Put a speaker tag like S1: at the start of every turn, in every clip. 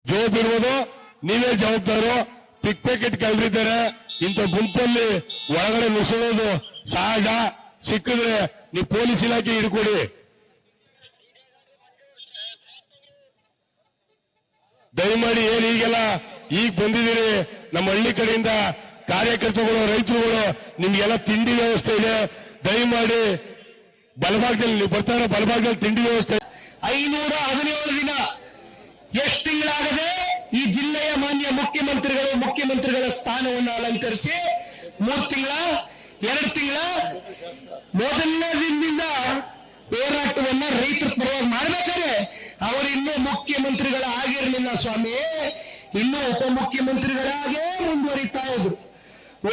S1: ಜೋಬ್ ಇರುವುದು ನೀವೇ ಜವಾಬ್ದಾರು. ಪಿಕ್ ಪ್ಯಾಕೆಟ್ ಕಳ್ರಿದ್ದಾರೆ. ಇಂಥ ಗುಂಪಲ್ಲಿ ಒಳಗಡೆ ನುಸುಳೋದು ಸಹಜ. ಸಿಕ್ಕಿದ್ರೆ ನೀವು ಪೊಲೀಸ್ ಇಲಾಖೆ ಹಿಡ್ಕೊಡಿ. ದಯಮಾಡಿ ಏನ್ ಈಗೆಲ್ಲ ಈಗ ಬಂದಿದ್ದೀರಿ ನಮ್ಮ ಹಳ್ಳಿ ಕಡೆಯಿಂದ ಕಾರ್ಯಕರ್ತರುಗಳು ರೈತರುಗಳು ನಿಮ್ಗೆಲ್ಲ ತಿಂಡಿ ವ್ಯವಸ್ಥೆ ಇದೆ. ದಯಮಾಡಿ ಬಲಭಾಗದಲ್ಲಿ ನೀವು ಬರ್ತಾರೆ, ಬಲಭಾಗದಲ್ಲಿ ತಿಂಡಿ ವ್ಯವಸ್ಥೆ.
S2: 517 ದಿನ ಎಷ್ಟು ತಿಂಗಳಾಗದೆ ಈ ಜಿಲ್ಲೆಯ ಮಾನ್ಯ ಮುಖ್ಯಮಂತ್ರಿಗಳ ಸ್ಥಾನವನ್ನು ಅಲಂಕರಿಸಿ 3 ತಿಂಗಳ 2 ತಿಂಗಳ ಮೊದಲನೇ ದಿನದಿಂದ ಹೋರಾಟವನ್ನ ರೈತರ ಪರವಾಗಿ ಮಾಡಬೇಕಾದ್ರೆ ಅವರು ಇನ್ನೂ ಮುಖ್ಯಮಂತ್ರಿಗಳ ಆಗಿರಲಿಲ್ಲ ಸ್ವಾಮಿ. ಇನ್ನೂ ಉಪಮುಖ್ಯಮಂತ್ರಿಗಳಾಗೇ ಮುಂದುವರಿತಾ ಇದ್ರು.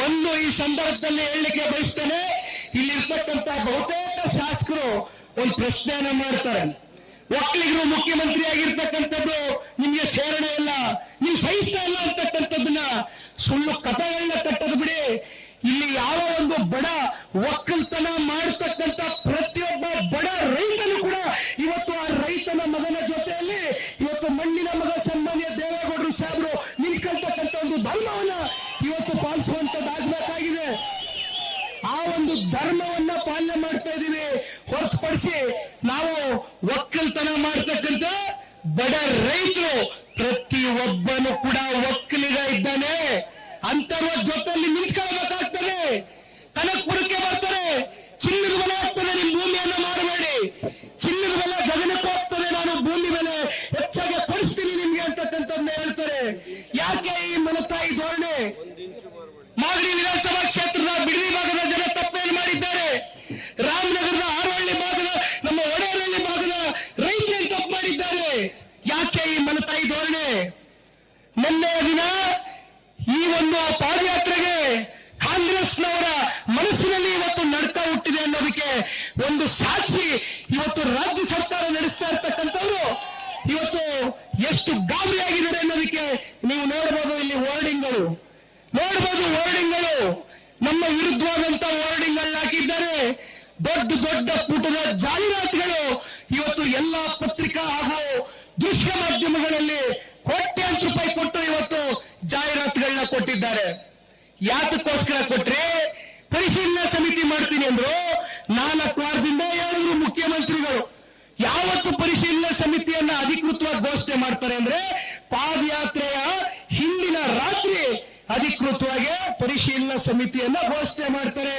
S2: ಒಂದು ಈ ಸಂದರ್ಭದಲ್ಲಿ ಹೇಳಲಿಕ್ಕೆ ಬಯಸ್ತೇನೆ, ಇಲ್ಲಿರ್ತಕ್ಕಂಥ ಬಹುತೇಕ ಶಾಸಕರು ಒಂದು ಪ್ರಶ್ನೆಯನ್ನ ಮಾಡ್ತಾರೆ. ಒಕ್ಕಲಿಗರು ಮುಖ್ಯಮಂತ್ರಿ ಆಗಿರ್ತಕ್ಕಂಥದ್ದು ನಿಮ್ಗೆ ಸೇರಣೆ ಇಲ್ಲ, ನೀವು ಸಹಿಸ್ತಾ ಇಲ್ಲ ಅಂತಕ್ಕಂಥದ್ದನ್ನ ಸುಳ್ಳು ಕಥೆಗಳನ್ನ ಕಟ್ಟದ್ ಬಿಡಿ. ಇಲ್ಲಿ ಯಾವ ಒಂದು ಬಡ ಒಕ್ಕಲ್ತನ ಮಾಡತಕ್ಕಂಥ ಪ್ರತಿಯೊಬ್ಬ ಬಡ ರೈತನು ಕೂಡ ಇವತ್ತು ಆ ರೈತನ ಮಗನ ಜೊತೆಯಲ್ಲಿ ಇವತ್ತು ಮಣ್ಣಿನ ಮಗ ಸನ್ಮಾನ್ಯ ದೇವೇಗೌಡರು ಸಾಹೇಬರು ನಿಲ್ಕೊಳ್ತಕ್ಕಂಥ ಒಂದು ಧರ್ಮವನ್ನ ಇವತ್ತು ಪಾಲಿಸುವಂತದ್ದಾಗಬೇಕಾಗಿದೆ. ಆ ಒಂದು ಧರ್ಮವನ್ನ ಪಾಲನೆ ಮಾಡ್ತಾ ಇದೀವಿ ಹೊರತುಪಡಿಸಿ ನಾವು ಒಕ್ಕಲ್ತನ ಮಾಡ್ತಕ್ಕಂಥ ಬಡ ರೈತರು ಪ್ರತಿಯೊಬ್ಬನು ಕೂಡ ಒಕ್ಕಲಿಗ ಇದ್ದಾನೆ. ಅಂತರ್ವ ಜೊತೆಯಲ್ಲಿ ನಿಂತ್ಕೊಳ್ಬೇಕಾಗ್ತದೆ. ಕನಕಪುರಕ್ಕೆ ಬರ್ತಾರೆ, ಚಿನ್ನದ ಬೆಲೆ ಆಗ್ತದೆ, ನಿಮ್ ಭೂಮಿಯನ್ನ ಮಾಡಬೇಡಿ, ಚಿನ್ನದ ಬೆಲೆ ಗಗನಕ್ಕೆ ಹೋಗ್ತದೆ, ನಾನು ಭೂಮಿ ಬೆಲೆ ಹೆಚ್ಚಾಗಿ ಕೊಡಿಸ್ತೀನಿ ನಿಮ್ಗೆ ಅಂತಕ್ಕಂಥದ್ದನ್ನ ಹೇಳ್ತಾರೆ. ಯಾಕೆ ಈ ಮನತಾಯಿ ಧೋರಣೆ? ಮಾಗಡಿ ವಿಧಾನಸಭಾ ಕ್ಷೇತ್ರದ ಬಿಡದಿ ಭಾಗದ ಜನ ತಪ್ಪೇನು ಮಾಡಿದ್ದಾರೆ? ರಾಮನಗರದ ಆರಹಳ್ಳಿ ಭಾಗದ ನಮ್ಮ ಒಡೆಯರಹಳ್ಳಿ ಭಾಗದ ರೈತರು ತಪ್ಪು ಮಾಡಿದ್ದಾರೆ. ಯಾಕೆ ಈ ಮನತಾಯಿ ಧೋರಣೆ? ಮೊನ್ನೆಯ ದಿನ ಈ ಒಂದು ಪಾದಯಾತ್ರೆಗೆ ಕಾಂಗ್ರೆಸ್ನವರ ಮನಸ್ಸಿನಲ್ಲಿ ಇವತ್ತು ನಡ್ಕ ಹುಟ್ಟಿದೆ ಅನ್ನೋದಕ್ಕೆ ಒಂದು ಸಾಕ್ಷಿ ಇವತ್ತು ರಾಜ್ಯ ಸರ್ಕಾರ ನಡೆಸ್ತಾ ಇರ್ತಕ್ಕಂಥವ್ರು ಇವತ್ತು ಎಷ್ಟು ಗಾಬರಿಯಾಗಿದ್ದಾರೆ ಅನ್ನೋದಕ್ಕೆ ನೀವು ನೋಡಬಹುದು. ಇಲ್ಲಿ ವರ್ಡಿಂಗ್ಗಳು ನೋಡಬಹುದು, ವರ್ಡಿಂಗ್ಗಳು ನಮ್ಮ ವಿರುದ್ಧವಾದಂತ ವರ್ಡಿಂಗ್ಗಳನ್ನ ಹಾಕಿದ್ದಾರೆ. ದೊಡ್ಡ ದೊಡ್ಡ ಪುಟದ ಜಾಹೀರಾತುಗಳು ಇವತ್ತು ಎಲ್ಲಾ ಪತ್ರಿಕಾ ಹಾಗೂ ದೃಶ್ಯ ಮಾಧ್ಯಮಗಳಲ್ಲಿ ಕೋಟ್ಯಾಂತರ ರೂಪಾಯಿ ಕೊಟ್ಟು ಇವತ್ತು ಜಾಹೀರಾತುಗಳನ್ನ ಕೊಟ್ಟಿದ್ದಾರೆ. ಯಾತಕ್ಕೋಸ್ಕರ ಕೊಟ್ರೆ? ಪರಿಶೀಲನಾ ಸಮಿತಿ ಮಾಡ್ತೀನಿ ಅಂದ್ರು. 4 ವಾರದಿಂದ ಹೇಳಿದ್ರು ಮುಖ್ಯಮಂತ್ರಿಗಳು. ಯಾವತ್ತು ಪರಿಶೀಲನಾ ಸಮಿತಿಯನ್ನ ಅಧಿಕೃತವಾಗಿ ಘೋಷಣೆ ಮಾಡ್ತಾರೆ ಅಂದ್ರೆ ಪಾದಯಾತ್ರೆಯ ಹಿಂದಿನ ರಾತ್ರಿ ಅಧಿಕೃತವಾಗಿ ಪರಿಶೀಲನಾ ಸಮಿತಿಯನ್ನ ಘೋಷಣೆ ಮಾಡ್ತಾರೆ.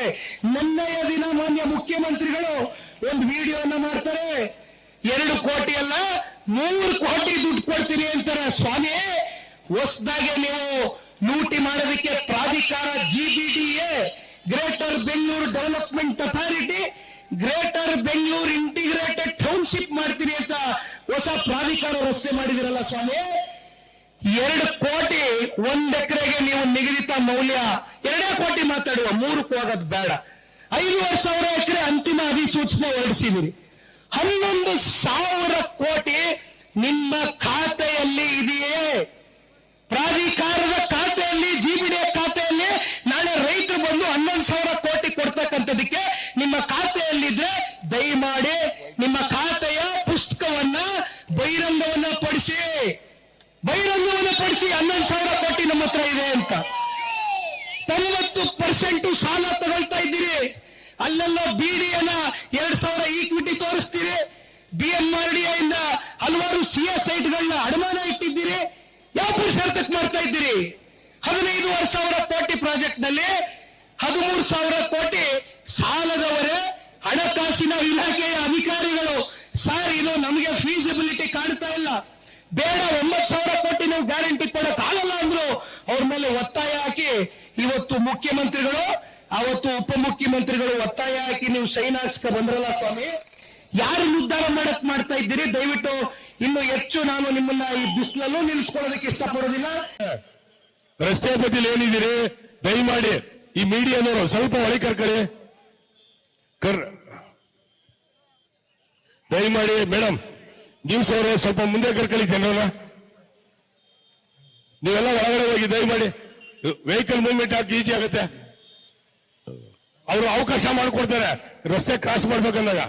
S2: ಮೊನ್ನೆಯ ದಿನ ಮಾನ್ಯ ಮುಖ್ಯಮಂತ್ರಿಗಳು ಒಂದು ವಿಡಿಯೋನ ಮಾಡ್ತಾರೆ. 2 ಕೋಟಿ ಅಲ್ಲ 3 ಕೋಟಿ ದುಡ್ಡು ಕೊಡ್ತೀನಿ ಅಂತಾರೆ. ಸ್ವಾಮಿ, ಹೊಸದಾಗೆ ನೀವು ಲೂಟಿ ಮಾಡೋದಕ್ಕೆ ಪ್ರಾಧಿಕಾರ GBDA, greater Bengaluru development authority, greater Bengaluru integrated township ಮಾಡ್ತೀನಿ ಅಂತ ಹೊಸ ಪ್ರಾಧಿಕಾರ ರಚನೆ ಮಾಡಿದಿರಲ್ಲ ಸ್ವಾಮಿ. 2 ಕೋಟಿ 1 ಎಕರೆಗೆ ನೀವು ನಿಗದಿತ ಮೌಲ್ಯ 2 ಕೋಟಿ ಮಾತಾಡುವ, 3ಕ್ಕೆ ಹೋಗೋದು ಬೇಡ. 5,000 ಎಕರೆ ಅಂತಿಮ ಅಧಿಸೂಚನೆ ಹೊರಡಿಸಿದಿರಿ. 11,000 ಕೋಟಿ ನಿಮ್ಮ ಖಾತೆಯಲ್ಲಿ ಇದೆಯೇ? ಪ್ರಾಧಿಕಾರದ ಖಾತೆಯಲ್ಲಿ, GBDA ಖಾತೆಯಲ್ಲಿ ನಾಳೆ ರೈತರು ಬಂದು 11,000 ಕೋಟಿ ಕೊಡ್ತಕ್ಕಂಥದಕ್ಕೆ ನಿಮ್ಮ ಖಾತೆಯಲ್ಲಿದ್ರೆ ದಯಮಾಡಿ ನಿಮ್ಮ ಖಾತೆಯ ಪುಸ್ತಕವನ್ನ ಬಹಿರಂಗವನ್ನ ಪಡಿಸಿ 11,000 ಕೋಟಿ ನಮ್ಮ ಹತ್ರ ಇದೆ ಅಂತ. 90% ಸಾಲ ತಗೊಳ್ತಾ ಇದ್ದೀರಿ. ಅಲ್ಲೆಲ್ಲ BDAನ 2,000 ಈಕ್ವಿಟಿ ತೋರಿಸ್ತೀರಿ. BMRDA ಇಂದ ಹಲವಾರು ಸೈಟ್ಗಳನ್ನ ಅಡಮಾನ ಇಟ್ಟಿದ್ದೀರಿ. ಯಾವ ಪುರುಷಾರ್ಥಕ್ಕೆ ಮಾಡ್ತಾ ಇದ್ದೀರಿ? 15,000 ಕೋಟಿ ಪ್ರಾಜೆಕ್ಟ್ ನಲ್ಲಿ 13,000 ಕೋಟಿ ಸಾಲದವರೇ ಹಣಕಾಸಿನ ಇಲಾಖೆಯ ಅಧಿಕಾರಿಗಳು. ಸರ್, ಇದು ನಮಗೆ ಫೀಸಿಬಿಲಿಟಿ ಕಾಣ್ತಾ ಇಲ್ಲ, ಬೇಡ 9,000 ಕೋಟಿ ನೀವು ಗ್ಯಾರಂಟಿ ಕೊಡಕ್ ಆಗಲ್ಲ ಅಂದ್ರು. ಅವ್ರ ಮೇಲೆ ಒತ್ತಾಯ ಹಾಕಿ ಇವತ್ತು ಮುಖ್ಯಮಂತ್ರಿಗಳು, ಅವತ್ತು ಉಪಮುಖ್ಯಮಂತ್ರಿಗಳು ಒತ್ತಾಯ ಹಾಕಿ ನೀವು ಸೈನ್ ಹಾಕ್ಸ್ಕ ಬಂದ್ರಲ್ಲ ಸ್ವಾಮಿ. ಯಾರು ನಿರ್ಧಾರ ಮಾಡ್ತಾ ಇದ್ದೀರಿ? ದಯವಿಟ್ಟು ಇನ್ನು ಹೆಚ್ಚು ನಾನು ನಿಮ್ಮನ್ನ ಈ ಬಿಸಿಲಲ್ಲೂ ನಿಲ್ಲಿಸ್ಕೊಳ್ಳೋದಕ್ಕೆ ಇಷ್ಟಪಡೋದಿಲ್ಲ.
S1: ರಸ್ತೆ ಬದಿಲಿ ಏನಿದ್ದೀರಿ ದಯಮಾಡಿ ಈ ಮೀಡಿಯಾದವರು ಸ್ವಲ್ಪ ಒಳಗೆ ಕರ್ಕೊಳ್ಳಿ. ದಯಮಾಡಿ ಮೇಡಮ್, ನ್ಯೂಸ್ ಅವರು ಸ್ವಲ್ಪ ಮುಂದೆ ಕರ್ಕೊಳ್ಳಿ ಜನರನ್ನ. ನೀವೆಲ್ಲ ಒಳಗಡೆ ಹೋಗಿ ದಯಮಾಡಿ ವೆಹಿಕಲ್ ಮೂವ್ಮೆಂಟ್ ಹಾಕಿ ಈಜಿ ಆಗುತ್ತೆ. ಅವರು ಅವಕಾಶ ಮಾಡಿಕೊಡ್ತಾರೆ ರಸ್ತೆ ಕ್ರಾಸ್ ಮಾಡ್ಬೇಕಂದಾಗ.